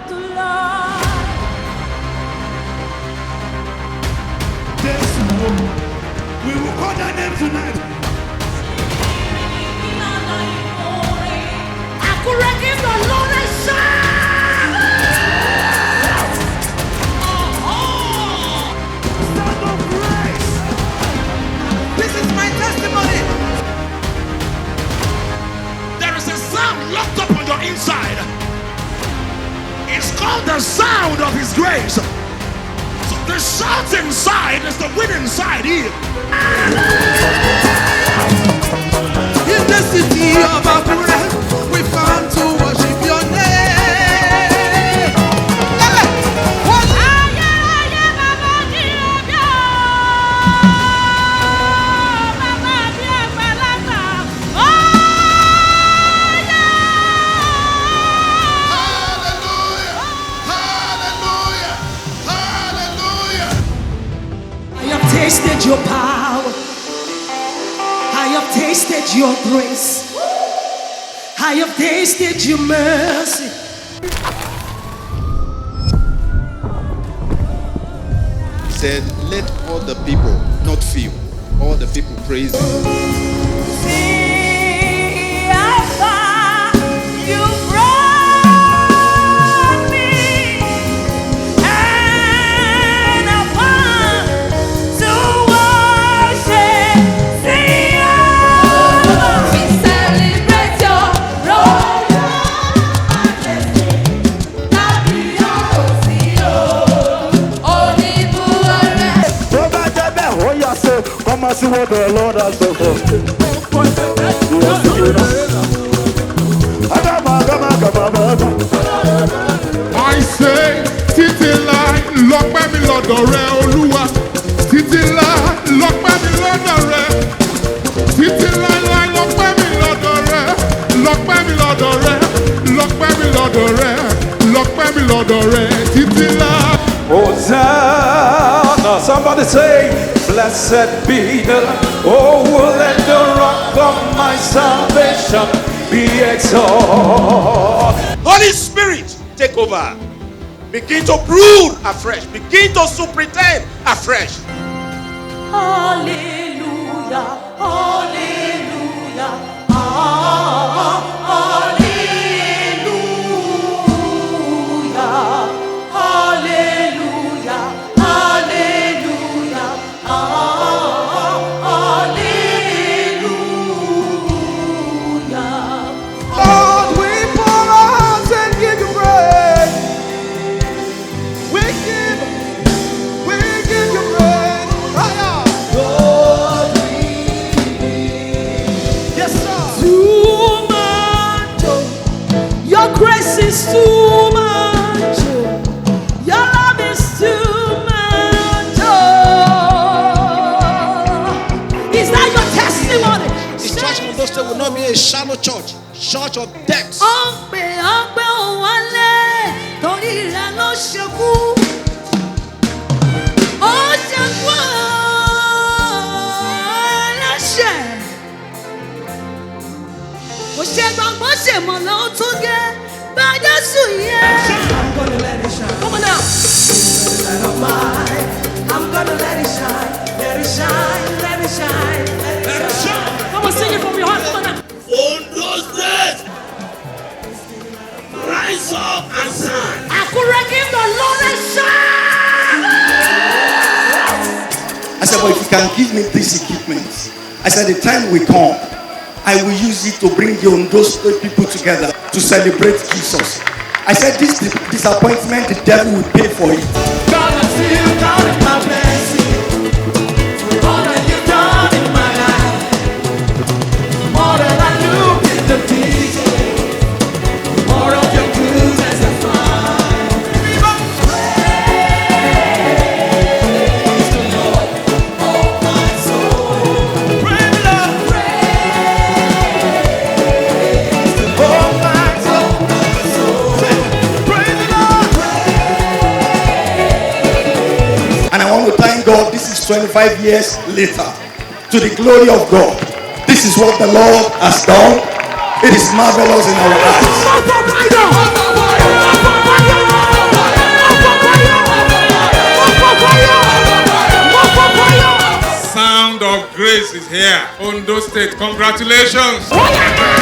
the Lord. This one, we will call their name tonight. Akure, give the Lord a shout. Stand of grace. This is my testimony. There is a sound locked up on your inside. It's called the sound of His grace. So the shout inside is the winning side here. In the city of Akure, we found to worship your name. I have tasted your power. I have tasted your grace. I have tasted your mercy. Said, let all the people, not few, all the people praise Him. See how far you brought me, and I want to worship. See how we celebrate your royal majesty. Come and see what the Lord has done for you. I say, títí láì lọ́pẹ́ mi lọ́dọ̀ rẹ Olúwa. Títí láì lọ́pẹ́ mi lọ́dọ̀ rẹ. Títí láì lọ́pẹ́ mi lọ́dọ̀ rẹ. Lọ́pẹ́ mi lọ́dọ̀ rẹ. Lọ́pẹ́ mi lọ́dọ̀ rẹ. Lọ́pẹ́ mi lọ́dọ̀ rẹ. Títí láì. Hosanna, somebody say, blessed be the Lord, let the rock of my salvation be exalted. Holy Spirit, take over. Begin to brood afresh. Begin to superintend afresh. hallelujah, hallelujah, hallelujah, hallelujah, hallelujah, hallelujah. Lord, we pour out and give you praise. We give you praise. Lord, yes, sir. Too much, oh. Your grace is too much, oh. Your love is too much, oh. Is that your testimony? The church of those days will not be a shallow church, church of depths. Ọ̀pẹ̀ ọ̀pẹ̀ òwálé torí rẹ̀ ló ṣekú. Ó ṣekú ẹlẹ́ṣẹ̀. Kò ṣe gbàgbọ́ ṣèmọ̀ lọ́wọ́ tó gẹ́ bá Jésù yẹ. I'm gonna let it shine. Come on now. Light of mine. I'm gonna let it shine. Let it shine. Let it shine. Let it shine. Come on, sing it from your heart. Come on now. On those days, rise up and shine. Akure, give the Lord a shout. I said, but if you can give me this equipment, I said, the time will come, I will use it to bring those people together to celebrate Jesus. I said, this disappointment, the devil will pay for it. God, I feel God in my blessing. For all that you've done in my life. More than I look in the detail. More of your goodness I find. Praise the Lord, oh my soul. Praise the Lord. Praise the Lord, my soul. Praise the Lord. And I want to thank God, this is 25 years later, to the glory of God. This is what the Lord has done. It is marvelous in our eyes. Here, Ondo State, congratulations. Ó yá.